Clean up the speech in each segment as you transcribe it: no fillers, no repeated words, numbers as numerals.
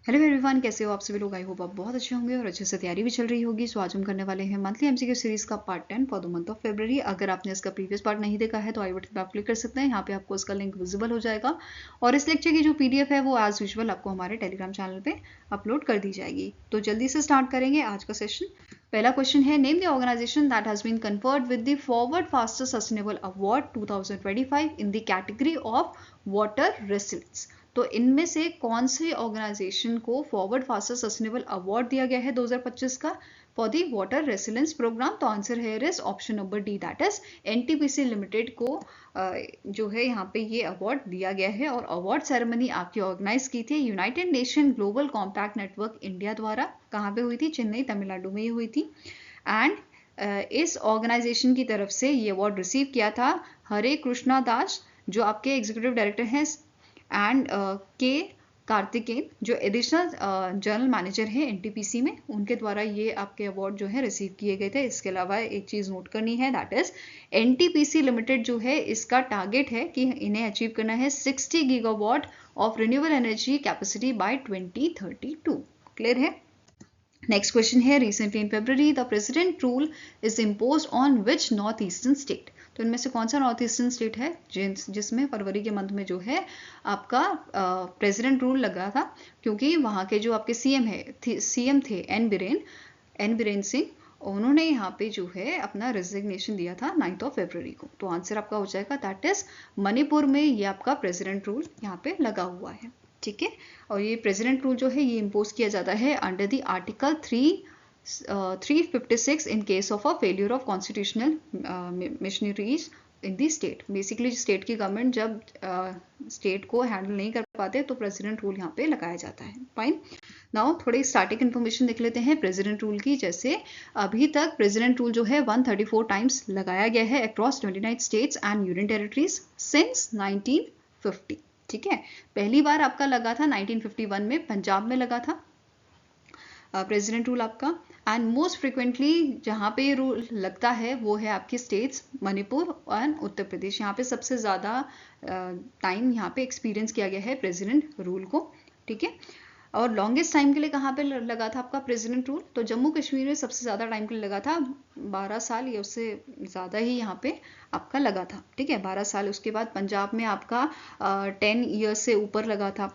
Hello everyone, कैसे हो आप सभी लोग। आई होप आप बहुत अच्छे होंगे और अच्छे से तैयारी भी चल रही होगी। सो आज हम करने वाले हैं मंथली एमसीक्यू सीरीज का part 10 for the month of February. अगर आपने इसका प्रीवियस पार्ट नहीं देखा है तो आई बटन पर आप क्लिक कर सकते हैं, यहाँ पे आपको इसका लिंक विजिबल हो जाएगा। और इस लेक्चर की जो पीडीएफ है वो एज यूजुअल आपको हमारे टेलीग्राम चैनल पे अपलोड कर दी जाएगी। तो जल्दी से स्टार्ट करेंगे आज का सेशन। पहला क्वेश्चन है, name the organisation that has been conferred with the forward faster sustainable award 2025 in the category of water resilience. तो इनमें से कौन सी ऑर्गेनाइजेशन को फॉरवर्ड फास्टर सस्टेनेबल अवार्ड दिया गया है 2025 का for the water resilience programme? तो आंसर है is option number D, that is NTPC limited को जो है यहाँ पे ये अवार्ड दिया गया है। और अवार्ड सेरेमनी आपकी ऑर्गेनाइज की थी United nation global compact network India द्वारा। कहाँ पे हुई थी? चेन्नई, तमिलनाडु में ही हुई थी। एंड इस ऑर्गेनाइजेशन की तरफ से ये अवार्ड रिसीव किया था हरे कृष्णा दास, जो आपके एग्जीक्यूटिव डायरेक्टर हैं, एंड के कार्तिकेन, जो एडिशनल जनरल मैनेजर हैं एनटीपीसी में, उनके द्वारा ये आपके अवार्ड जो है रिसीव किए गए थे। इसके अलावा एक चीज़ नोट करनी है, दैट इज एनटीपीसी लिमिटेड जो है इसका टारगेट है कि इन्हें अचीव करना है 60 gigawatt of renewable energy capacity by 2032। Clear है? नेक्स्ट क्वेश्चन है, recently in February the president rule is imposed on which north eastern state? तो इनमें से कौन सा नॉर्थ ईस्टर्न स्टेट है जिसमें फरवरी के मंथ में जो है आपका प्रेसिडेंट रूल लगा था? क्योंकि वहाँ के जो आपके सीएम थे एन बीरेन सिंह, उन्होंने यहाँ पे जो है अपना रेजिग्नेशन दिया था 9 फरवरी को। तो आंसर आपका हो जाएगा दैट इज मणिपुर में ये आपका प्रेसिडेंट रूल यहाँ पे लगा हुआ है। ठीक है, और ये प्रेसिडेंट रूल जो है ये इम्पोज किया जाता है under the article 356 in case of a failure of constitutional missionaries in the state. Basically state की गवर्नमेंट जब स्टेट को हैंडल नहीं कर पाते तो प्रेसिडेंट रूल यहाँ पे लगाया जाता है। फाइन, नाउ थोड़ी स्टैटिक इन्फॉर्मेशन देख लेते हैं प्रेसिडेंट रूल की। जैसे अभी तक प्रेसिडेंट रूल जो है 134 टाइम्स लगाया गया है across 29 states and union territories since 1950। ठीक है, पहली बार आपका लगा था 1951 में, पंजाब में लगा था प्रेसिडेंट रूल आपका। एंड मोस्ट फ्रिक्वेंटली जहाँ पे रूल लगता है वो है आपके स्टेट्स मणिपुर एंड उत्तर प्रदेश। यहाँ पे सबसे ज़्यादा टाइम यहाँ पे एक्सपीरियंस किया गया है प्रेसिडेंट रूल को। ठीक है, और लॉन्गेस्ट टाइम के लिए कहाँ पे लगा था आपका प्रेसिडेंट रूल? तो जम्मू कश्मीर में सबसे ज़्यादा टाइम के लिए लगा था, 12 साल या उससे ज़्यादा ही यहाँ पे आपका लगा था। ठीक है, 12 साल। उसके बाद पंजाब में आपका 10 ईयर्स से ऊपर लगा था।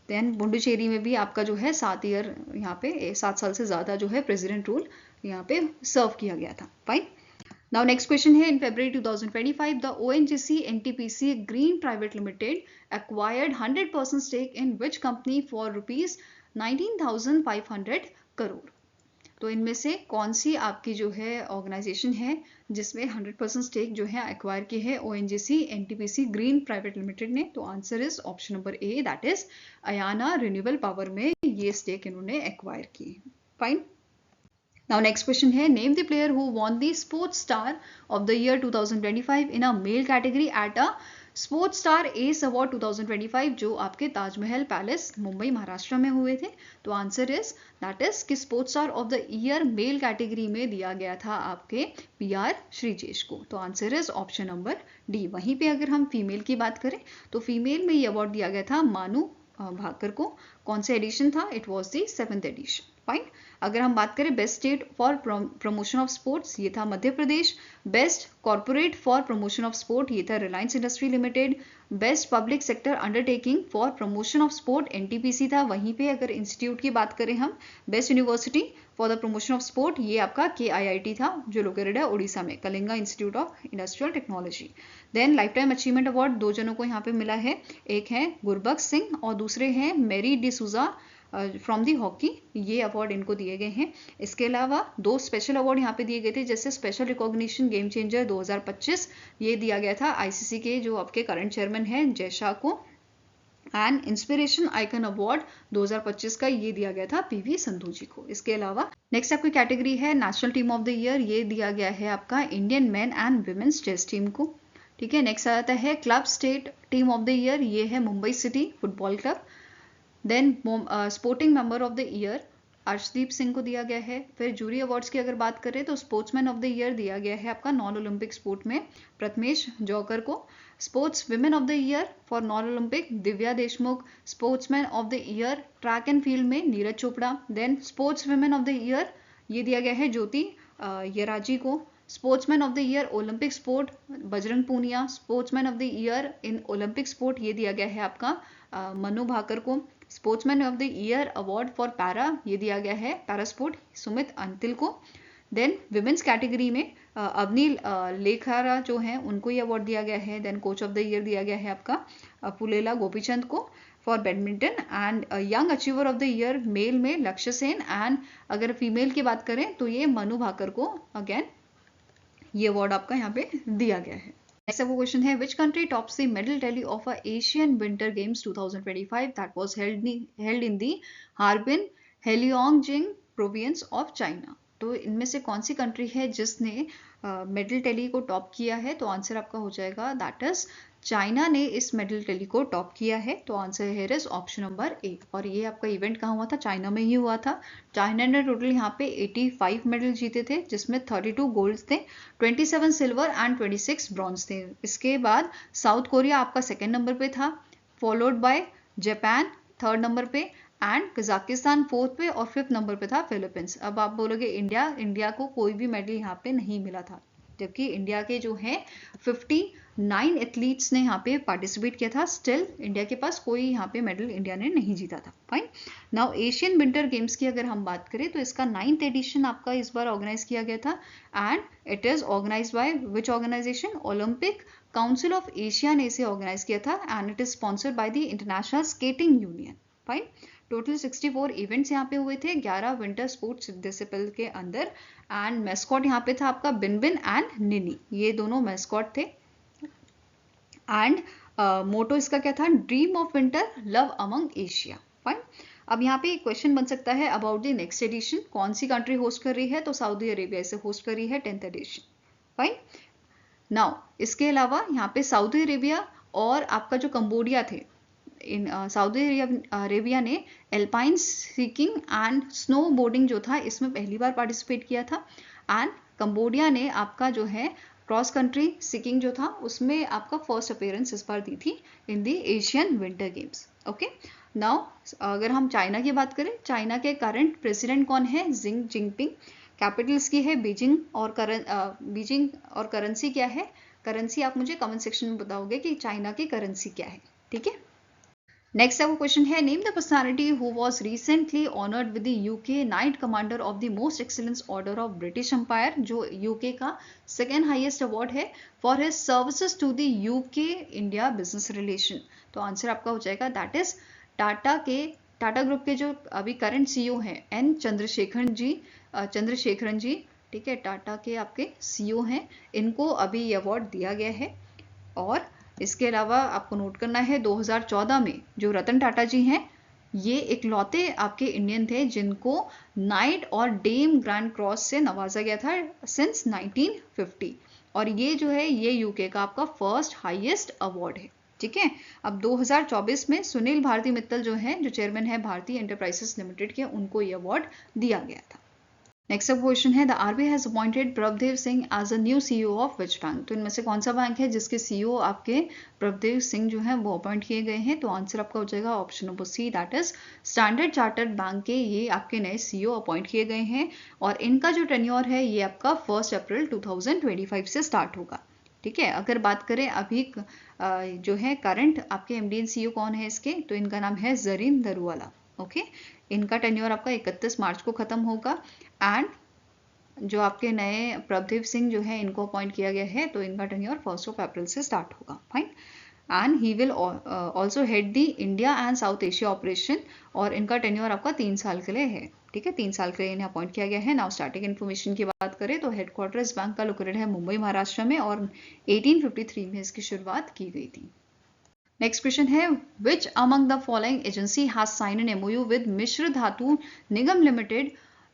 देन पुडुचेरी में भी आपका जो है 7 ईयर, यहाँ पे 7 साल से ज़्यादा जो है प्रेसिडेंट रूल यहाँ पे सर्व किया गया था। फाइन, now next question है, in February 2025 the ONGC NTPC Green Private Limited acquired 100% stake in which company for rupees 19,500 crore? तो इनमें से कौन सी आपकी जो है ऑर्गेनाइजेशन है जिसमें 100% स्टेक जो है एक्वायर की है ONGC NTPC green private limited ने? तो answer is option number A, that is Ayana renewable power में ये स्टेक इन्होंने एक्वायर की है। फाइन, now next question है, name the player who won the sports star of the year 2025 in a male category at a sports star S award 2025 जो आपके Taj Mahal palace Mumbai Maharashtra में हुए थे। तो आंसर इज दैट इज कि sports star of the year male category में दिया गया था आपके PR श्रीजेश को। तो answer is option number D. वहीं पे अगर हम फीमेल की बात करें तो फीमेल में ये अवार्ड दिया गया था मानू भाकर को। कौन सा एडिशन था? It was the 7th edition. Fine, अगर हम बात करें best state for promotion of sports, ये था Madhya Pradesh. Best corporate for promotion of sport, ये था Reliance industry limited. Best public sector undertaking for promotion of sport NTPC था। वहीं पे अगर इंस्टीट्यूट की बात करें हम, best university for the promotion of sport, ये आपका KIIT था जो लोकेटेड है उड़ीसा में, Kalinga institute of industrial technology. Then lifetime achievement award 2 जनों को यहाँ पे मिला है, एक है गुरबख्श सिंह और दूसरे हैं मेरी डिसूजा फ्रॉम दी हॉकी। ये अवार्ड इनको दिए गए हैं। इसके अलावा 2 स्पेशल अवार्ड यहाँ पे दिए गए थे, जैसे स्पेशल रिकॉग्निशन गेम चेंजर 2025, ये दिया गया था ICC के जो आपके करंट चेयरमैन हैं जयशाह को। एंड इंस्पिरेशन आइकन अवार्ड 2025 का ये दिया गया था PV संधू जी को। इसके अलावा नेक्स्ट आपकी कैटेगरी है national team of the year, ये दिया गया है आपका Indian man and womens chess team को। ठीक है, नेक्स्ट आता है club state team of the year, ये है Mumbai city football club. Then sporting member of the year Arshdeep Singh को दिया गया है। फिर जूरी अवार्ड्स की अगर बात करें तो स्पोर्ट्समैन ऑफ द ईयर दिया गया है आपका नॉन ओलंपिक स्पोर्ट में प्रथमेश जौकर को। Sports women of the year for non Olympic Divya Deshmukh, sportsman of the year track and field में Neeraj Chopra, then sports women of the year ये दिया गया है ज्योति येराजी को, sportsman of the year Olympic sport Bajrang Punia, sportsman of the year in Olympic sport ये दिया गया है आपका मनु भाकर को, sportsman of the year award for para ये दिया गया है पैरा स्पोर्ट सुमित अंतिल को, देन विमेंस कैटेगरी में अवनी लेखारा जो हैं उनको ये अवार्ड दिया गया है, then coach of the year दिया गया है आपका पुलेला गोपीचंद को for badminton, and young achiever of the year male में लक्ष्य सेन, एंड अगर फीमेल की बात करें तो ये मनु भाकर को अगेन ये अवार्ड आपका यहाँ पे दिया गया है। नेक्स्ट वो क्वेश्चन है which country tops the medal tally of a Asian winter games 2025 that was held in the Harbin Heilongjiang province of China. तो इनमें से कौन सी कंट्री है जिसने मेडल टैली को टॉप किया है? तो आंसर आपका हो जाएगा दैट इज चाइना ने इस मेडल टैली को टॉप किया है। तो answer here is option number A. और ये आपका इवेंट कहाँ हुआ था? चाइना में ही हुआ था। चाइना ने टोटल यहाँ पे 85 मेडल जीते थे जिसमें 32 गोल्ड थे, 27 सिल्वर एंड 26 ब्रॉन्ज थे। इसके बाद साउथ कोरिया आपका सेकेंड नंबर पे था, followed by Japan third number पे, एंड कजाकिस्तान फोर्थ पे, और फिफ्थ नंबर पे था फिलीपींस। अब आप बोलोगे इंडिया को कोई भी मेडल यहाँ पे नहीं मिला था, जबकि इंडिया के जो है 59 एथलीट्स ने यहाँ पे पार्टिसिपेट किया था। स्टिल इंडिया के पास कोई यहाँ पे मेडल इंडिया ने नहीं जीता था। Fine. Now Asian winter games की अगर हम बात करें तो इसका 9th एडिशन आपका इस बार ऑर्गेनाइज किया गया था, and it is organise by which organisation? Olympic Council of Asia ने इसे ऑर्गेनाइज किया था, and it is sponsored by the International Skating Union. Fine. Total 64 events यहाँ पे हुए थे 11 विंटर स्पोर्ट्स डिसिप्लिन के अंदर, एंड मैस्कॉट यहाँ पे था आपका बिनबिन एंड निनी, ये दोनों मैस्कॉट थे। एंड मोटो इसका क्या था? Dream of winter, love among Asia. Fine. अब यहाँ पे एक क्वेश्चन बन सकता है अबाउट द नेक्स्ट एडिशन, कौन सी कंट्री होस्ट कर रही है? तो सऊदी अरेबिया इसे होस्ट कर रही है 10th एडिशन। फाइन। नाउ इसके अलावा यहाँ पे सऊदी अरेबिया और आपका जो कंबोडिया थे, इन सऊदी अरेबिया ने alpine skiing and snow boarding जो था इसमें पहली बार पार्टिसिपेट किया था, एंड कंबोडिया ने आपका जो है क्रॉस कंट्री स्कीइंग जो था उसमें आपका फर्स्ट अपीयरेंस इस बार दी थी in the Asian winter games. Okay. Now अगर हम चाइना की बात करें, चाइना के करंट प्रेसिडेंट कौन है? जिंग जिनपिंग। कैपिटल्स की है बीजिंग, और करेंसी क्या है? करेंसी आप मुझे कमेंट सेक्शन में बताओगे कि चाइना की करेंसी क्या है। ठीक है। नेक्स्ट आपको क्वेश्चन है name the personality who was recently honoured with the UK knight commander of the most excellence order of British Empire, जो यूके का सेकेंड हाईएस्ट अवार्ड है for his services to the UK India business relation. तो answer आपका हो जाएगा that is Tata group के जो अभी करंट सीईओ हैं एन चंद्रशेखरन जी। ठीक है, टाटा के आपके सीईओ हैं, इनको अभी ये अवार्ड दिया गया है। और इसके अलावा आपको नोट करना है 2014 में जो रतन टाटा जी हैं, ये इकलौते आपके इंडियन थे जिनको नाइट और डेम ग्रैंड क्रॉस से नवाजा गया था सिंस 1950, और ये जो है ये यूके का आपका फर्स्ट हाईएस्ट अवार्ड है। ठीक है। अब 2024 में सुनील भारती मित्तल जो है, जो चेयरमैन है भारतीय एंटरप्राइजेस लिमिटेड के, उनको ये अवार्ड दिया गया था। नेक्स्ट अब क्वेश्चन है the RBI has appointed Prabhdev Singh as a new CEO of which bank. तो इनमें से कौन सा बैंक है जिसके सीईओ आपके प्रभदेव सिंह जो है वो अपॉइंट किए गए हैं? तो आंसर आपका हो जाएगा option number C, that is Standard Chartered bank के ये आपके नए सीईओ अपॉइंट किए गए हैं, और इनका जो टेन्योर है ये आपका 1 अप्रैल 2025 से स्टार्ट होगा। ठीक है। अगर बात करें अभी जो है करंट आपके एमडी सीईओ कौन है इसके, तो इनका नाम है जरीन दरुवाला। ओके। इनका टेन्योर आपका 31 मार्च को खत्म होगा, एंड जो आपके नए प्रभदेव सिंह जो है इनको अपॉइंट किया गया है, तो इनका टेन्योर 1 अप्रैल से स्टार्ट होगा। Fine. And he will also head the India and south Asia operation, और इनका टेन्योर आपका 3 साल के लिए है। ठीक है, 3 साल के लिए इन्हें अपॉइंट किया गया है। नाउ स्टार्टिंग इन्फॉर्मेशन की बात करें तो हेडक्वार्टर इस बैंक का लोकेटेड है मुंबई महाराष्ट्र में, और 1853 में इसकी शुरुआत की गई थी। नेक्स्ट क्वेश्चन है which among the following agency has sign an MOU with Mishra Dhatu Nigam limited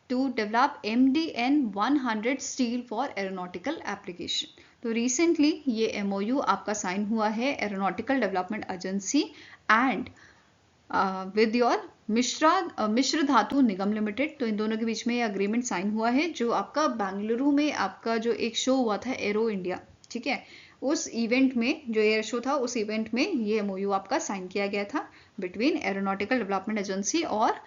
to develop MDN 100 steel for aeronautical application. तो रिसेंटली ये एमओयू आपका साइन हुआ है aeronautical development agency and with your Mishra Dhatu Nigam limited. तो इन दोनों के बीच में ये अग्रीमेंट साइन हुआ है, जो आपका बेंगलुरु में आपका जो एक शो हुआ था एरो इंडिया, ठीक है, उस इवेंट में, जो एयर शो था, उस इवेंट में ये MOU आपका साइन किया गया था बिटवीन एरोनॉटिकल डेवलपमेंट एजेंसी और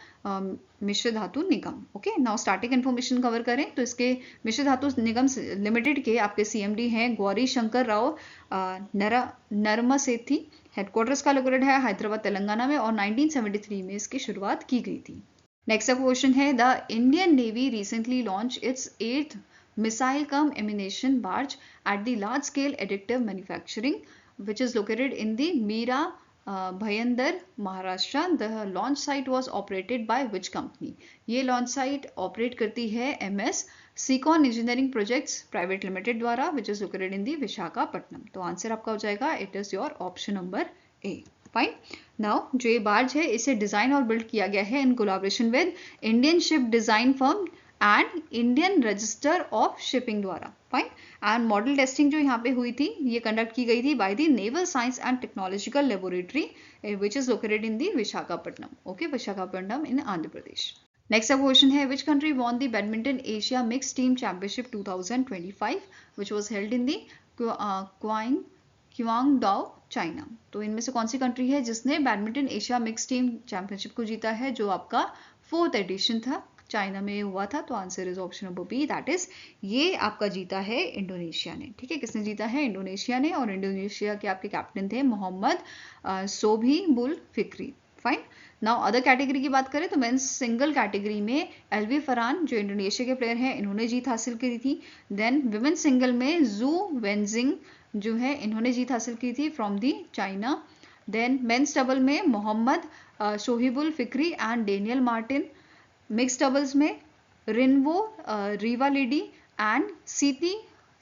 Mishra Dhatu Nigam. Okay, now starting information cover करें तो इसके मिश्र धातु निगम लिमिटेड के आपके CMD हैं गौरी शंकर राव नरमसेथी। हेडक्वार्टर्स का लोकेटेड है हैदराबाद तेलंगाना में और 1973 में इसकी शुरुआत की गई थी। नेक्स्ट क्वेश्चन है, the Indian navy recently launch its 8th missile cum ammunition barge at the large scale additive manufacturing which is located in the Mira Bhayandar, Maharashtra. The launch site was operated by which company? ये launch site operate करती है MS Seacon Engineering Projects Private Limited द्वारा, which is located in the Visakhapatnam. तो answer आपका हो जाएगा it is your option number A। Fine. Now जो ये बार्ज है इसे डिजाइन और बिल्ड किया गया है in collaboration with Indian ship design firm and Indian register of shipping द्वारा। फाइन। एंड मॉडल टेस्टिंग जो यहाँ पे हुई थी ये कंडक्ट की गई थी by the naval science and technological laboratory which is located in the Visakhapatnam. Okay, Visakhapatnam in Andhra Pradesh. Next question है, which country won the badminton Asia mix team championship 2025 which was held in the Qingdao, China. तो इनमें से कौन सी country है जिसने badminton Asia mix team championship को जीता है, जो आपका 4th एडिशन था, चाइना में हुआ था। तो answer is option number B, that is ये आपका जीता है इंडोनेशिया ने। ठीक है, किसने जीता है? इंडोनेशिया ने। और इंडोनेशिया के आपके कैप्टन थे Mohammad Shohibul Fikri. Fine. Now other category की बात करें तो मेंस सिंगल कैटेगरी में एलवी फरहान जो इंडोनेशिया के प्लेयर हैं इन्होंने जीत हासिल की थी। देन विमेन सिंगल में जू वेंजिंग जो है इन्होंने जीत हासिल की थी from the China. Then men's double में Mohammad Shohibul Fikri and Daniel Marthin. Mix doubles में रिनवो रिवालिडी एंड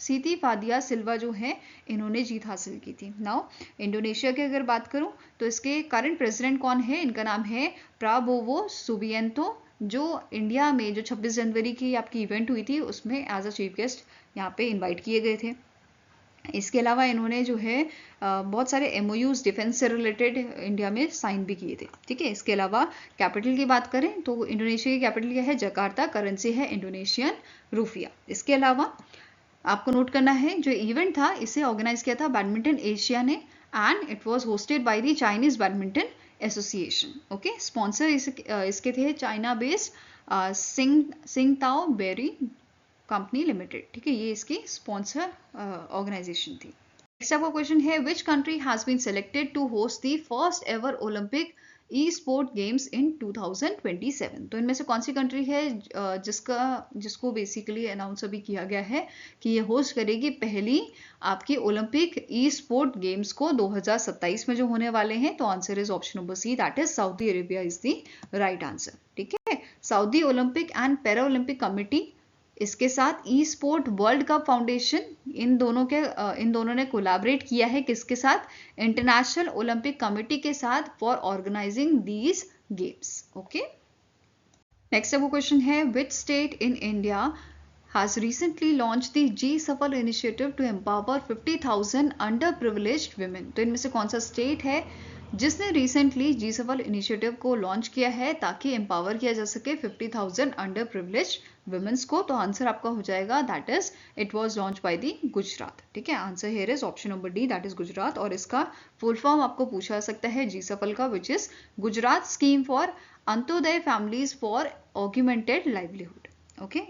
सीती फादिया सिल्वा जो है इन्होंने जीत हासिल की थी। नाउ इंडोनेशिया की अगर बात करूं तो इसके करंट प्रेसिडेंट कौन है? इनका नाम है प्राबोवो सुबिएंतो, जो इंडिया में जो 26 जनवरी की आपकी इवेंट हुई थी उसमें एज अ चीफ गेस्ट यहाँ पे इन्वाइट किए गए थे। इसके अलावा इन्होंने जो है बहुत सारे MOUs डिफेंस से रिलेटेड इंडिया में साइन भी किए थे। ठीक है, इसके अलावा कैपिटल की बात करें तो इंडोनेशिया की कैपिटल क्या है? जकार्ता। करेंसी है इंडोनेशियन रुपया। इसके अलावा आपको नोट करना है जो इवेंट था इसे ऑर्गेनाइज किया था बैडमिंटन एशिया ने and it was hosted by the Chinese badminton association. Okay, sponsor इसके थे China based Tsingtao Brewery company limited. ठीक है, ये इसकी स्पॉन्सर ऑर्गेनाइजेशन थी। नेक्स्ट आपका क्वेश्चन है, which country has been selected to host the first ever Olympic e sport games in 2027? तो इनमें से कौन सी कंट्री है जिसको बेसिकली अनाउंस अभी किया गया है कि ये होस्ट करेगी पहली आपकी ओलंपिक ई स्पोर्ट गेम्स को 2027 में जो होने वाले हैं? तो answer is option number C, that is Saudi Arabia is the right answer. ठीक है, Saudi Olympic and para Olympic committee, इसके साथ E sport world cup foundation, इन दोनों ने कोलैबोरेट किया है किसके साथ? इंटरनेशनल ओलंपिक कमेटी के साथ for organizing these games. Okay, next आपको क्वेश्चन है, which state in India has recently launched the G-Safal initiative to empower 50,000 underprivileged women? तो इनमें से कौन सा स्टेट है जिसने रिसेंटली जी सफल इनिशिएटिव को लॉन्च किया है ताकि एम्पावर किया जा सके 50,000 अंडर प्रिविलेज वुमेन्स को? तो आंसर आपका हो जाएगा that is it was launch by the Gujarat. ठीक है, answer here is option number D, that is Gujarat. और इसका फुल फॉर्म आपको पूछा सकता है जी सफल का, which is Gujarat scheme for Antyodaya families for augmented livelihood. Okay,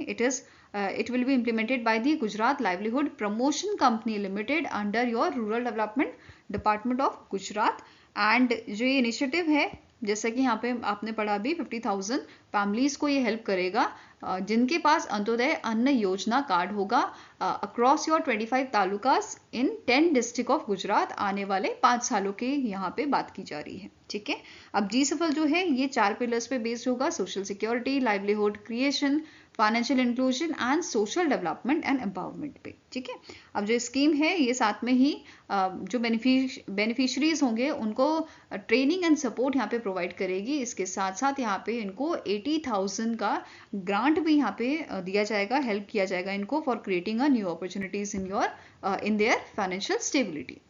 it will be implemented by the Gujarat Livelihood Promotion Company Limited under your Rural Development Department of Gujarat। And जो ये इनिशिएटिव है जैसा कि यहाँ पे आपने पढ़ा भी 50,000 फैमिलीज को ये हेल्प करेगा जिनके पास अंत्योदय अन्न योजना कार्ड होगा across your 25 talukas in 10 district of Gujarat आने वाले 5 सालों की यहाँ पे बात की जा रही है। ठीक है, अब जी सफल जो है ये 4 पिलर्स पे बेस्ड होगा, social security, livelihood creation, financial inclusion and social development and empowerment पे। ठीक है, अब जो स्कीम है ये साथ में ही जो बेनिफिशरीज होंगे उनको ट्रेनिंग एंड सपोर्ट यहाँ पे प्रोवाइड करेगी। इसके साथ साथ यहाँ पे इनको 80,000 का ग्रांट भी यहाँ पे दिया जाएगा, हेल्प किया जाएगा इनको for creating a new opportunities in their financial stability.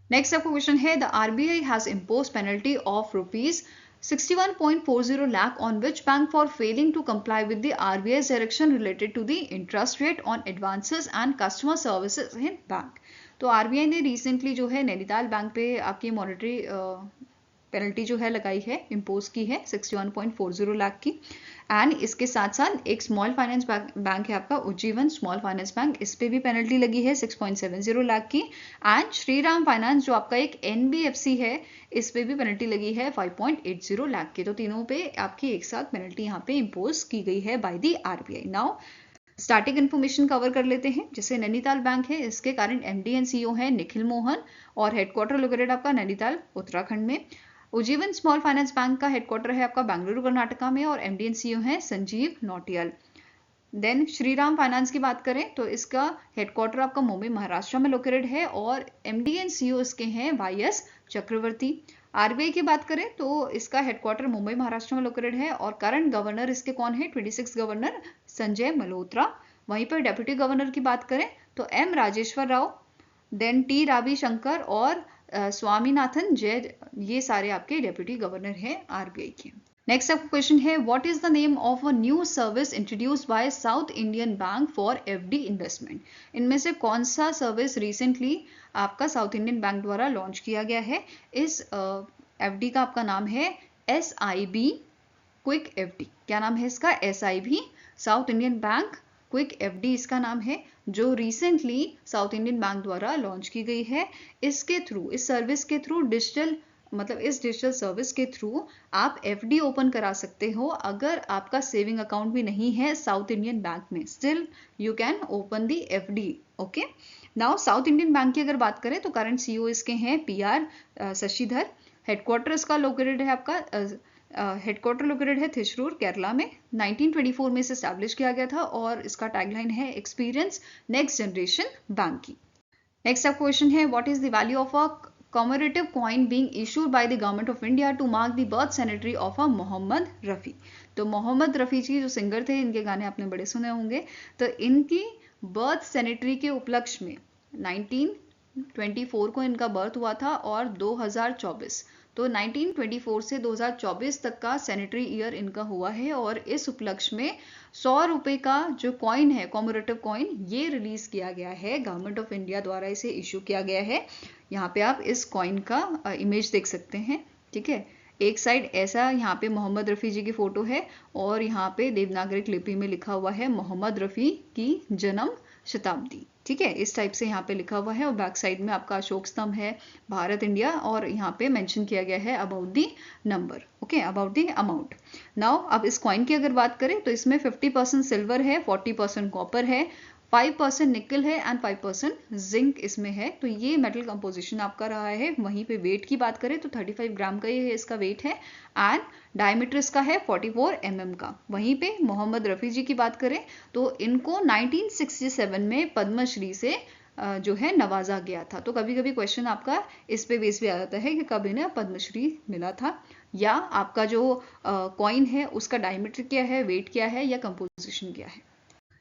Next आपको क्वेश्चन है, the RBI has impose penalty of ₹61.40 lakh on which bank for failing to comply with the RBI's direction related to the interest rate on advances and customer services in bank? तो RBI ने recently जो है Nainital bank पे आपकी monetary penalty जो है लगाई है, इम्पोज की है 61.40 लाख की। एंड इसके साथ साथ एक स्मॉल फाइनेंस बैंक है आपका उज्जीवन स्मॉल फाइनेंस बैंक, इस पे भी पेनल्टी लगी है 6.70 लाख की। एंड श्रीराम फाइनेंस जो आपका एक एनबीएफसी है, इस पे भी पेनल्टी लगी है 5.80 लाख की। तो तीनों पे आपकी एक साथ पेनल्टी यहाँ पे इम्पोज की गई है by the RBI. Now starting information cover कर लेते हैं। जैसे नैनीताल बैंक है, इसके करंट एमडी एंड सीईओ है निखिल मोहन और हेडक्वार्टर लोकेटेड आपका नैनीताल उत्तराखंड में। उज्जीवन स्मॉल फाइनेंस बैंक का हेडक्वार्टर है आपका बेंगलुरु कर्नाटका में और एमडी एंड सीईओ है संजीव नौटियाल। देन श्रीराम फाइनेंस की बात करें तो इसका हेडक्वार्टर आपका मुंबई महाराष्ट्र में लोकेटेड है और एमडी एंड सीईओ इसके हैं वाईएस चक्रवर्ती। आरबीआई की बात करें तो इसका हेडक्वार्टर मुंबई महाराष्ट्र में लोकेटेड है और करंट गवर्नर इसके कौन है, 26 गवर्नर संजय मल्होत्रा। वहीं पर डेप्यूटी गवर्नर की बात करें तो M Rajeshwar Rao, then T Ravishankar और स्वामीनाथन जय, ये सारे आपके डेप्यूटी गवर्नर हैं आरबीआई के। नेक्स्ट आपका क्वेश्चन है, what is the name of a new service introduced by South Indian bank for FD investment. इनमें से कौन सा सर्विस रिसेंटली आपका साउथ इंडियन बैंक द्वारा लॉन्च किया गया है। इस एफडी का आपका नाम है SIB क्विक एफडी। क्या नाम है इसका, SIB south Indian bank quick FD इसका नाम है, जो रिसेंटली साउथ इंडियन बैंक द्वारा लॉन्च की गई है। इसके थ्रू, इस सर्विस के थ्रू डिजिटल, मतलब इस डिजिटल सर्विस के थ्रू आप एफडी ओपन करा सकते हो। अगर आपका सेविंग अकाउंट भी नहीं है साउथ इंडियन बैंक में, still you can open the FD. Okay, now south Indian bank की अगर बात करें तो करंट सीईओ इसके हैं PR शशिधर। हेडक्वार्टर इसका लोकेटेड है आपका हेडक्वार्टर लोकेटेड है थिशरूर केरला में। 1924 में इसे स्टैब्लिश किया गया था और इसका टैगलाइन है experience next generation banking. Next आप क्वेश्चन है, what is the value of a commemorative coin being issued by the government of India to mark the birth centenary of a Mohammed Rafi. तो मोहम्मद रफ़ी जी जो सिंगर थे, इनके गाने आपने बड़े सुने होंगे। तो इनकी बर्थ सेनेटरी के उपलक्ष्य में 1924 को इनका बर्थ हुआ था और 2024, तो 1924 से 2024 तक का सैनिटरी ईयर इनका हुआ है और इस उपलक्ष्य में 100 रुपए का जो कॉइन है, कॉमोरेटिव कॉइन, ये रिलीज किया गया है गवर्नमेंट ऑफ इंडिया द्वारा, इसे इशू किया गया है। यहाँ पे आप इस कॉइन का इमेज देख सकते हैं, ठीक है। एक साइड ऐसा यहाँ पे मोहम्मद रफ़ी जी की फोटो है और यहाँ पे देवनागरिक लिपि में लिखा हुआ है मोहम्मद रफ़ी की जन्म शताब्दी, ठीक है, इस टाइप से यहाँ पे लिखा हुआ है। और बैक साइड में आपका अशोक स्तंभ है, भारत इंडिया, और यहाँ पे मेंशन किया गया है about the number, okay, about the amount. Now अब इस कॉइन की अगर बात करें तो इसमें 50% सिल्वर है, 40% कॉपर है, 5% निकल है एंड 5% जिंक इसमें है। तो ये मेटल कंपोजिशन आपका रहा है। वहीं पे वेट की बात करें तो 35 ग्राम का ये इसका वेट है एंड डायमीटर इसका है 44 mm का। वहीं पे मोहम्मद रफ़ी जी की बात करें तो इनको 1967 में पद्मश्री से जो है नवाजा गया था। तो कभी कभी क्वेश्चन आपका इस पे बेस भी आ जाता है कि कब इन्हें पद्मश्री मिला था, या आपका जो कॉइन है उसका डायमीटर क्या है, वेट क्या है, या कंपोजिशन क्या है।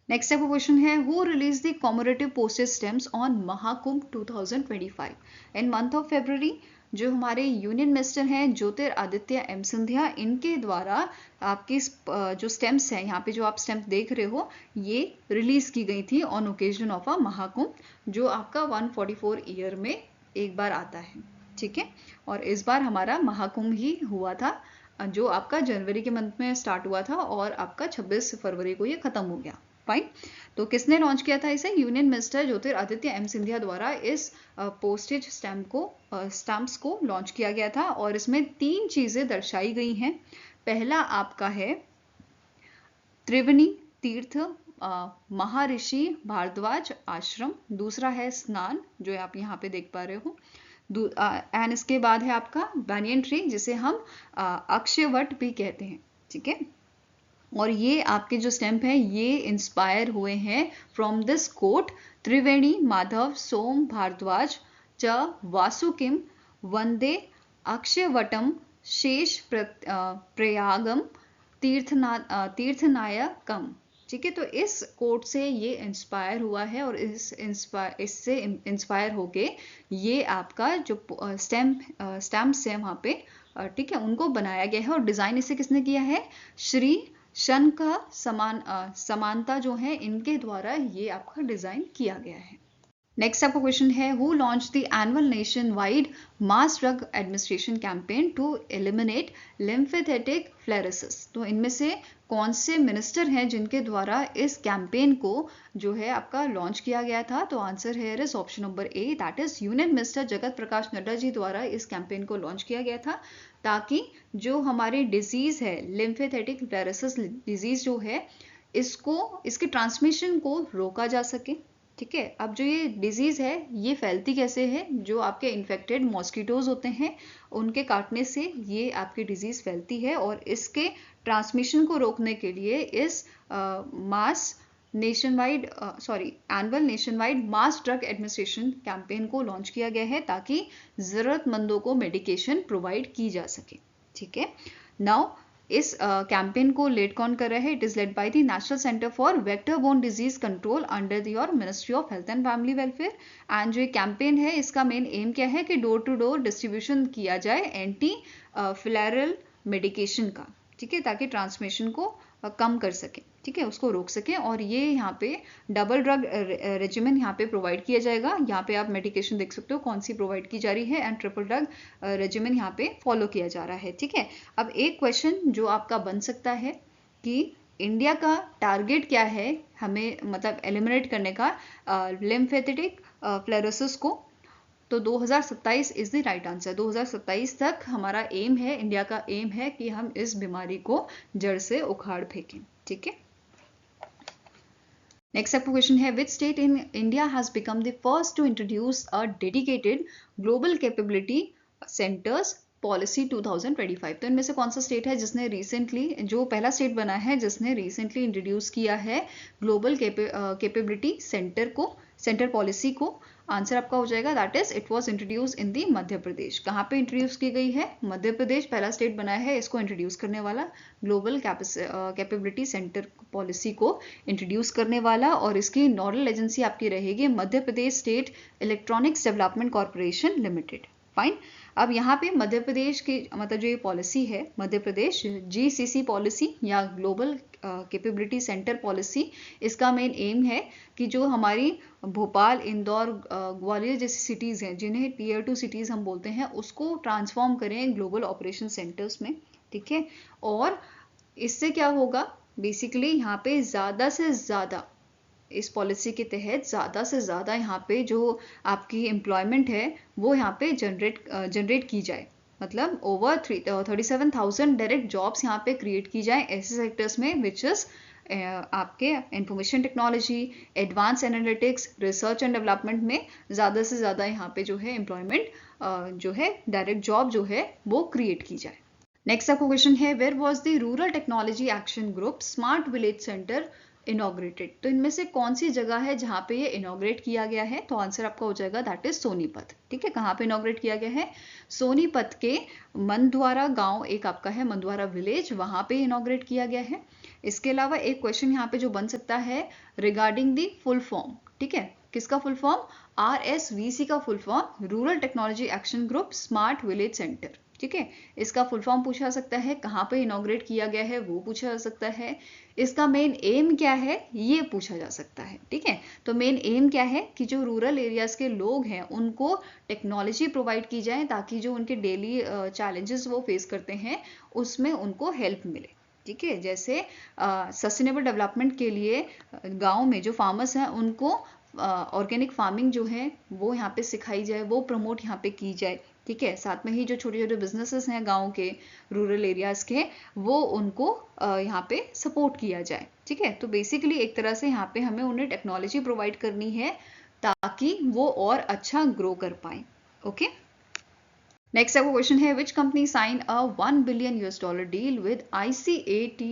नेक्स्ट आपका क्वेश्चन है, who release the commemorative postage stamps on Mahakumbh 2025 in month of February. जो हमारे यूनियन मिनिस्टर हैं ज्योतिरादित्य एम सिंधिया, इनके द्वारा आपकी जो स्टैम्प्स हैं, यहाँ पे जो आप स्टैम्प देख रहे हो, ये रिलीज की गई थी on occasion of a Mahakumbh, जो आपका 144 ईयर में एक बार आता है, ठीक है। और इस बार हमारा महाकुंभ ही हुआ था, जो आपका जनवरी के मंथ में स्टार्ट हुआ था और आपका 26 फरवरी को ये खत्म हो गया। फाइन, तो किसने लॉन्च किया था इसे? Union minister Jyotiraditya M Scindia द्वारा इस पोस्टेज स्टैम्प्स को लॉन्च किया गया था। और इसमें 3 चीजें दर्शाई गई हैं। पहला आपका है त्रिवेणी तीर्थ महर्षि भारद्वाज आश्रम, दूसरा है स्नान, जो आप यहाँ पे देख पा रहे हो, एंड इसके बाद है आपका बैनियन ट्री, जिसे हम अक्षयवट भी कहते हैं, ठीक है। और ये आपके जो स्टैम्प है ये इंस्पायर हुए हैं फ्रॉम दिस कोट, त्रिवेणी माधव सोम भारद्वाज च वासुकिम वंदे अक्षयवटम शेष प्रयागम तीर्थनायकम, ठीक है। तो इस कोट से ये इंस्पायर हुआ है और इससे इंस्पायर होके ये आपका जो स्टैम्प्स है वहाँ पे, ठीक है, उनको बनाया गया है। और डिजाइन इसे किसने किया है? श्री शंख समानता जो है इनके द्वारा ये आपका डिजाइन किया गया है। नेक्स्ट आपका क्वेश्चन है, who launch the annual nation wide mass drug administration campaign to eliminate lymphatic filariasis. तो इनमें से कौन से मिनिस्टर हैं जिनके द्वारा इस कैंपेन को जो है आपका लॉन्च किया गया था? तो आंसर है is option number A, that is union minister Jagat Prakash Nadda ji द्वारा इस कैंपेन को लॉन्च किया गया था, ताकि जो हमारी डिजीज है लिम्फेथेटिक फ्लेरेसिस डिजीज जो है इसके ट्रांसमिशन को रोका जा सके। ठीक है, अब जो ये डिजीज है ये फैलती कैसे है? जो आपके इन्फेक्टेड मॉस्किटोज होते हैं उनके काटने से ये आपकी डिजीज फैलती है, और इसके ट्रांसमिशन को रोकने के लिए इस annual nation wide mass drug administration campaign को लॉन्च किया गया है, ताकि जरूरतमंदों को मेडिकेशन प्रोवाइड की जा सके। ठीक है, नाउ इस कैंपेन को लेड कौन कर रहा है? It is led by the national centre for vector borne disease control under your ministry of health and family welfare. And जो ये कैंपेन है इसका मेन एम क्या है कि डोर टू डोर डिस्ट्रीब्यूशन किया जाए एंटी फिलैरल मेडिकेशन का। ठीक है, ताकि ट्रांसमिशन को कम कर सके, ठीक है, उसको रोक सके। और ये यहाँ पे डबल ड्रग रेजिमेंट यहाँ पे प्रोवाइड किया जाएगा। यहाँ पे आप मेडिकेशन देख सकते हो कौन सी प्रोवाइड की जा रही है, एंड ट्रिपल ड्रग रेजिमेंट यहाँ पे फॉलो किया जा रहा है। ठीक है, अब एक क्वेश्चन जो आपका बन सकता है कि इंडिया का टारगेट क्या है हमें मतलब एलिमिनेट करने का लिम्फेथेटिक फ्लेरोसिस को? तो 2027 इज द राइट आंसर। 2027 तक हमारा एम है, इंडिया का एम है कि हम इस बीमारी को जड़ से उखाड़ फेंकें। ठीक है, नेक्स्ट आपका क्वेश्चन है, which state in India has become the first to introduce a dedicated global capability centres policy 2025? तो इनमें से कौन सा स्टेट है जिसने रिसेंटली, जो पहला स्टेट बना है जिसने रिसेंटली इंट्रोड्यूस किया है ग्लोबल कैपेबिलिटी सेंटर पॉलिसी को? आंसर आपका हो जाएगा that is it was introduce in the Madhya Pradesh. कहाँ पे इंट्रोड्यूस की गई है? मध्य प्रदेश पहला स्टेट बना है इसको इंट्रोड्यूस करने वाला, ग्लोबल कैपेबिलिटी सेंटर पॉलिसी को इंट्रोड्यूस करने वाला। और इसकी नोडल एजेंसी आपकी रहेगी Madhya Pradesh state electronics development corporation limited. Fine, अब यहाँ पे मध्य प्रदेश की मतलब जो ये पॉलिसी है मध्य प्रदेश GCC पॉलिसी या ग्लोबल कैपेबिलिटी सेंटर पॉलिसी, इसका मेन एम है कि जो हमारी भोपाल, इंदौर, ग्वालियर जैसी सिटीज़ हैं जिन्हें Tier 2 सिटीज़ हम बोलते हैं, उसको ट्रांसफॉर्म करें ग्लोबल ऑपरेशन सेंटर्स में। ठीक है, और इससे क्या होगा? बेसिकली यहाँ पे ज़्यादा से ज़्यादा इस पॉलिसी के तहत ज़्यादा से ज़्यादा यहाँ पे जो आपकी एम्प्लॉयमेंट है वो यहाँ पे जनरेट की जाए। मतलब ओवर 37,000 डायरेक्ट जॉब्स यहाँ पे क्रिएट की जाए ऐसे सेक्टर्स में विच इज़ आपके information technology, advance analytics, research and development में ज़्यादा से ज़्यादा यहाँ पे जो है एम्प्लॉयमेंट जो है डायरेक्ट जॉब जो है वो क्रिएट की जाए। नेक्स्ट आपको क्वेश्चन है, where was the rural technology action group smart village centre inaugurated? तो इनमें से कौन सी जगह है जहाँ पे ये इनॉग्रेट किया गया है? तो आंसर आपका हो जाएगा दैट इज सोनीपत। ठीक है, कहाँ पे इनॉग्रेट किया गया है? सोनीपत के मंदवारा गांव एक आपका है, मंदवारा विलेज, वहां पे इनॉग्रेट किया गया है। इसके अलावा एक क्वेश्चन यहाँ पे जो बन सकता है रिगार्डिंग दी फुल फॉर्म। ठीक है, किसका फुल फॉर्म? RSVC का full form rural technology action group smart village centre. ठीक है, इसका फुल फॉर्म पूछा जा सकता है, कहाँ पे इनॉग्रेट किया गया है वो पूछा जा सकता है, इसका मेन एम क्या है ये पूछा जा सकता है। ठीक है, तो मेन एम क्या है कि जो रूरल एरियाज के लोग हैं उनको टेक्नोलॉजी प्रोवाइड की जाए ताकि जो उनके डेली चैलेंजेस वो फेस करते हैं उसमें उनको हेल्प मिले। ठीक है, जैसे सस्टेनेबल डेवलपमेंट के लिए गांव में जो फार्मर्स हैं उनको ऑर्गेनिक फार्मिंग जो है वो यहाँ पे सिखाई जाए, वो प्रमोट यहाँ पे की जाए। ठीक है, साथ में ही जो छोटे छोटे बिजनेसेस हैं गांव के, रूरल एरियाज के, वो उनको यहाँ पे सपोर्ट किया जाए। ठीक है, तो बेसिकली एक तरह से यहाँ पे हमें उन्हें टेक्नोलॉजी प्रोवाइड करनी है ताकि वो और अच्छा ग्रो कर पाए। ओके, नेक्स्ट आपका क्वेश्चन है, which company sign a $1 billion deal with ICATT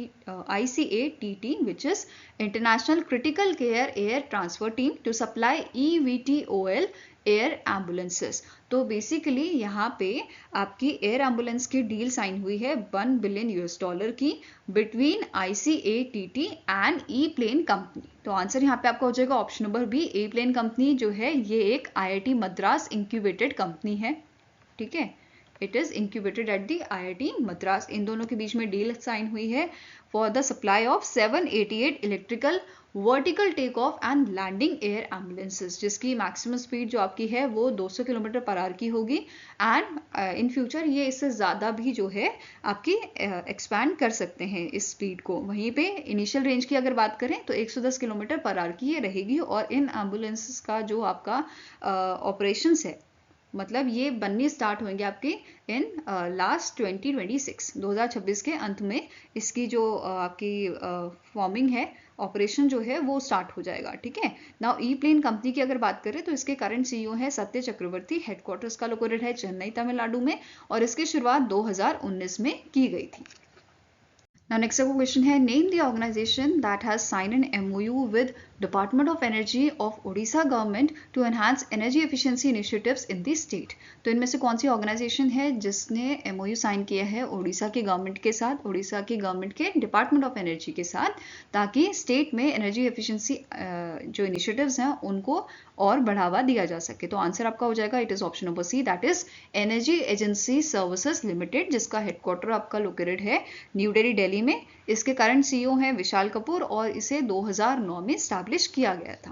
which is international critical care air transfer team to supply EVTOL air ambulances? तो बेसिकली यहाँ पे आपकी एयर एम्बुलेंस की डील साइन हुई है $1 billion की between ICATT and E plane company. तो answer यहाँ पे आपका हो जाएगा option number B, E plane company जो है ये एक IIT मद्रास इंक्यूबेटेड कंपनी है। ठीक है, it is incubated at the IIT Madras. इन दोनों के बीच में डील साइन हुई है for the supply of 788 electrical vertical take off and landing air ambulances, जिसकी मैक्सिमम स्पीड जो आपकी है वो 200 किलोमीटर पर आवर की होगी एंड इन फ्यूचर ये इससे ज़्यादा भी जो है आपकी एक्सपैंड कर सकते हैं इस स्पीड को। वहीं पे इनिशियल रेंज की अगर बात करें तो 110 किलोमीटर पर आवर की ये रहेगी और इन एम्बुलेंसेज का जो आपका ऑपरेशंस है मतलब ये बननी स्टार्ट होंगे आपके इन लास्ट 2026 के अंत में इसकी जो आपकी फॉर्मिंग है ऑपरेशन जो है वो स्टार्ट हो जाएगा। ठीक है, नाउ ई प्लेन कंपनी की अगर बात करें तो इसके करंट CEO है सत्य चक्रवर्ती, हेडक्वार्टर्स का लोकेटेड है चेन्नई तमिलनाडु में और इसकी शुरुआत 2019 में की गई थी। Now next question है name the organization that has signed an MOU with Department of Energy of Odisha government to enhance energy efficiency initiatives in the state। तो इनमें से कौन सी ऑर्गेनाइजेशन है जिसने MOU साइन किया है उड़ीसा की गवर्नमेंट के साथ, उड़ीसा की गवर्नमेंट के डिपार्टमेंट ऑफ एनर्जी के साथ, ताकि स्टेट में एनर्जी एफिशिएंसी जो इनिशिएटिव्स हैं उनको और बढ़ावा दिया जा सके। तो आंसर आपका हो जाएगा it is option number C, that is energy agency services limited, जिसका हेडक्वार्टर आपका लोकेटेड है न्यू दिल्ली दिल्ली में। इसके करंट CEO हैं विशाल कपूर और इसे 2009 में स्टैब्लिश किया गया था।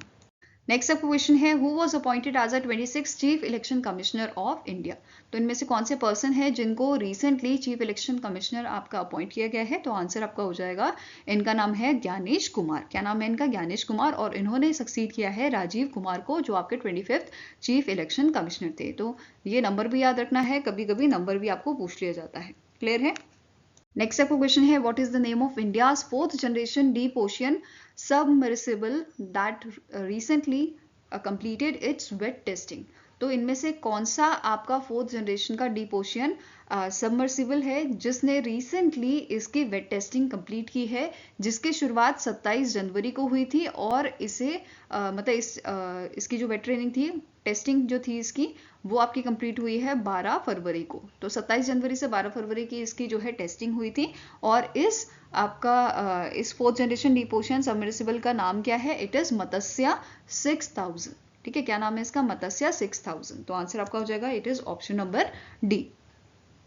नेक्स्ट अप क्वेश्चन है who was appointed as a 26 chief election commissioner of India. तो इनमें से कौन से पर्सन है जिनको रिसेंटली चीफ इलेक्शन कमिश्नर आपका अपॉइंट किया गया है। तो आंसर आपका हो जाएगा इनका नाम है ज्ञानेश कुमार। क्या नाम है इनका? ज्ञानेश कुमार। और इन्होंने सक्सीड किया है राजीव कुमार को जो आपके 25th चीफ इलेक्शन कमिश्नर थे। तो ये नंबर भी याद रखना है, कभी कभी नंबर भी आपको पूछ लिया जाता है। क्लियर है? नेक्स्ट आपका क्वेश्चन है what is the name of India's 4th generation deep ocean submersible that recently completed its weight testing. तो इनमें से कौन सा आपका 4th जनरेशन का डीप ओशियन सबमर्सिबल है जिसने रिसेंटली इसकी वेट टेस्टिंग कंप्लीट की है, जिसकी शुरुआत 27 जनवरी को हुई थी और इसे मतलब इसकी जो वेट ट्रेनिंग थी, टेस्टिंग जो थी इसकी, वो आपकी कंप्लीट हुई है 12 फरवरी को। तो 27 जनवरी से 12 फरवरी की इसकी जो है टेस्टिंग हुई थी और इस 4th generation deep ocean submersible का नाम क्या है? इट इज मत्स्य 6000। ठीक है, क्या नाम है इसका? मत्स्य 6000। तो आंसर आपका हो जाएगा it is option number D.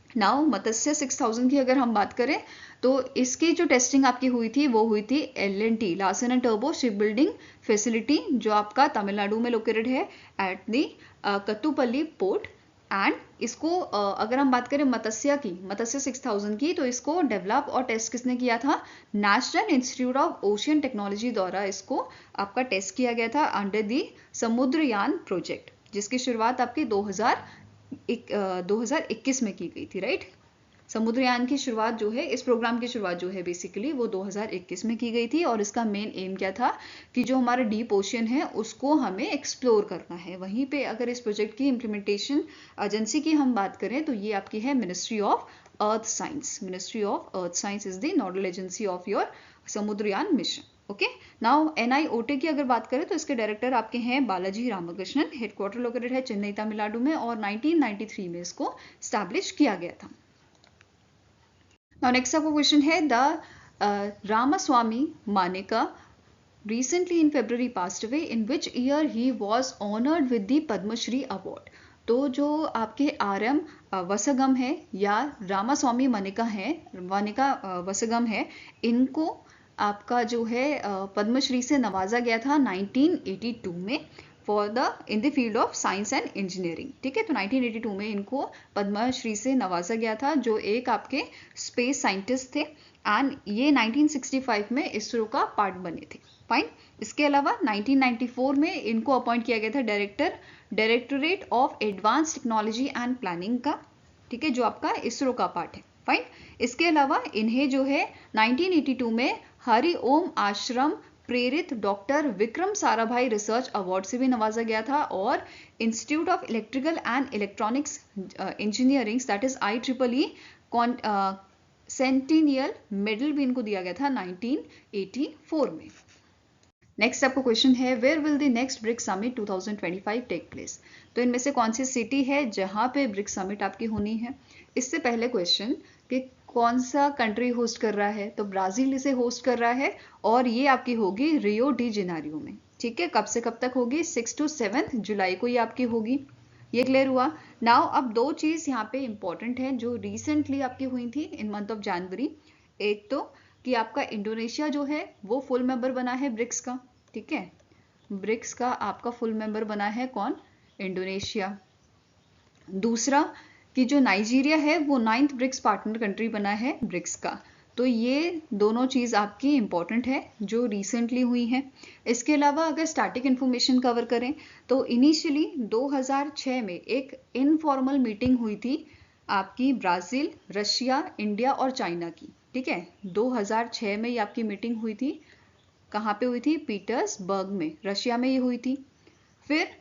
Now Matsya 6000 की अगर हम बात करें तो इसकी जो टेस्टिंग आपकी हुई थी वो हुई थी L&T Larsen and turbo ship building facility जो आपका तमिलनाडु में लोकेटेड है एट दी कत्तुपल्ली पोर्ट। एंड इसको अगर हम बात करें मत्स्य 6000 की, तो इसको डेवलप और टेस्ट किसने किया था? National institute of ocean technology द्वारा इसको आपका टेस्ट किया गया था अंडर दी समुद्रयान प्रोजेक्ट, जिसकी शुरुआत आपकी 2021 में की गई थी। राइट, समुद्रयान की शुरुआत जो है, इस प्रोग्राम की शुरुआत जो है बेसिकली वो 2021 में की गई थी और इसका मेन एम क्या था कि जो हमारा डीप ओशियन है उसको हमें एक्सप्लोर करना है। वहीं पे अगर इस प्रोजेक्ट की इम्प्लीमेंटेशन एजेंसी की हम बात करें तो ये आपकी है ministry of earth science. Ministry of earth science is the nodal agency of your Samudrayaan mission. Okay, now NIOT की अगर बात करें तो इसके डायरेक्टर आपके हैं बालाजी रामकृष्णन, हेडक्वार्टर लोकेटेड है चेन्नई तमिलनाडु में और 1993 में इसको स्टैब्लिश किया गया था। नाउ नेक्स्ट आपका क्वेश्चन है द रामास्वामी मानेका recently in February passed away, in which year he was honored with the Padma Shri award. तो जो आपके RM वसगम है या रामास्वामी मानेका वसगम है, इनको आपका जो है पद्मश्री से नवाजा गया था 1982 में in the field of science and engineering. ठीक है, तो 1982 में इनको पद्मश्री से नवाजा गया था जो एक आपके स्पेस साइंटिस्ट थे एंड ये 1965 में इसरो का पार्ट बने थे। फाइन, इसके अलावा 1994 में इनको अपॉइंट किया गया था directorate of advance technology and planning का। ठीक है, जो आपका इसरो का पार्ट है। फाइन, इसके अलावा इन्हें जो है 1982 में हरि ओम आश्रम प्रेरित doctor Vikram Sarabhai research award से भी नवाजा गया था और institute of electrical and electronics engineering that is IEEE centennial medal भी इनको दिया गया था 1984 में। नेक्स्ट आपको क्वेश्चन है where will the next BRICS summit 2025 take place. तो इनमें से कौन सी सिटी है जहां पे ब्रिक्स समिट आपकी होनी है। इससे पहले क्वेश्चन कि कौन सा कंट्री होस्ट कर रहा है, तो ब्राजील इसे होस्ट कर रहा है और ये आपकी होगी रियो डी जेनेरियो में। ठीक है, कब से कब तक होगी? 6 to 7 जुलाई को ये आपकी होगी। ये क्लियर हुआ। नाउ अब दो चीज यहाँ पे इंपॉर्टेंट है जो रिसेंटली आपकी हुई थी इन मंथ ऑफ जनवरी। एक तो कि आपका इंडोनेशिया जो है वो फुल मेंबर बना है ब्रिक्स का, ठीक है, ब्रिक्स का आपका फुल मेंबर बना है कौन, इंडोनेशिया। दूसरा कि जो नाइजीरिया है वो 9th ब्रिक्स पार्टनर कंट्री बना है ब्रिक्स का। तो ये दोनों चीज आपकी इंपॉर्टेंट है जो रिसेंटली हुई है। इसके अलावा अगर स्टैटिक इंफॉर्मेशन कवर करें तो इनिशियली 2006 में एक इनफॉर्मल मीटिंग हुई थी आपकी ब्राजील, रशिया, इंडिया और चाइना की, ठीक है। 2006 में ये आपकी मीटिंग हुई थी, कहाँ पे हुई थी, पीटर्सबर्ग में, रशिया में ये हुई थी। फिर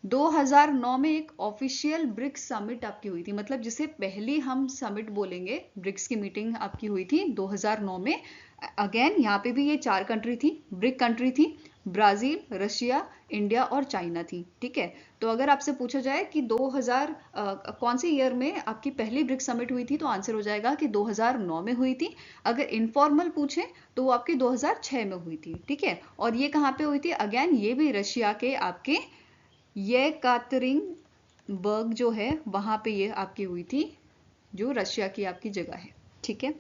2009 में एक ऑफिशियल ब्रिक्स समिट आपकी हुई थी, मतलब जिसे पहली हम समिट बोलेंगे, ब्रिक्स की मीटिंग आपकी हुई थी 2009 में। अगेन यहाँ पे भी ये 4 कंट्री थी, ब्रिक कंट्री थी, ब्राजील, रशिया, इंडिया और चाइना थी, ठीक है। तो अगर आपसे पूछा जाए कि 2000 कौन से ईयर में आपकी पहली ब्रिक्स समिट हुई थी, तो आंसर हो जाएगा कि 2009 में हुई थी। अगर इनफॉर्मल पूछे तो वो आपकी 2006 में हुई थी, ठीक है। और ये कहाँ पे हुई थी, अगेन ये भी रशिया के आपके येकातेरिनबर्ग जो है वहां पे ये आपकी हुई थी, जो रशिया की आपकी जगह है, ठीक है।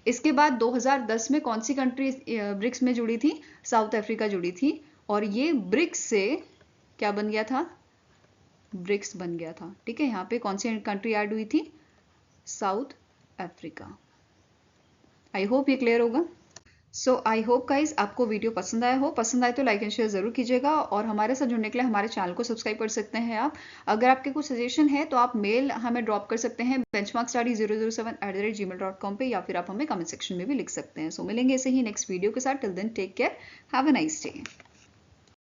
इसके बाद 2010 में कौन सी कंट्री ब्रिक्स में जुड़ी थी, साउथ अफ्रीका जुड़ी थी, और ये ब्रिक्स से क्या बन गया था, ब्रिक्स बन गया था, ठीक है। यहाँ पे कौन सी कंट्री ऐड हुई थी, साउथ अफ्रीका। आई होप ये क्लियर होगा। सो आई होप गाइज आपको वीडियो पसंद आया हो, पसंद आए तो लाइक एंड शेयर जरूर कीजिएगा, और हमारे साथ जुड़ने के लिए हमारे चैनल को सब्सक्राइब कर सकते हैं आप। अगर आपके कुछ सजेशन है तो आप मेल हमें ड्रॉप कर सकते हैं benchmarkstudy007@gmail.com पे, या फिर आप हमें कमेंट सेक्शन में भी लिख सकते हैं। सो मिलेंगे ऐसे ही नेक्स्ट वीडियो के साथ। Till then take care, have a nice day.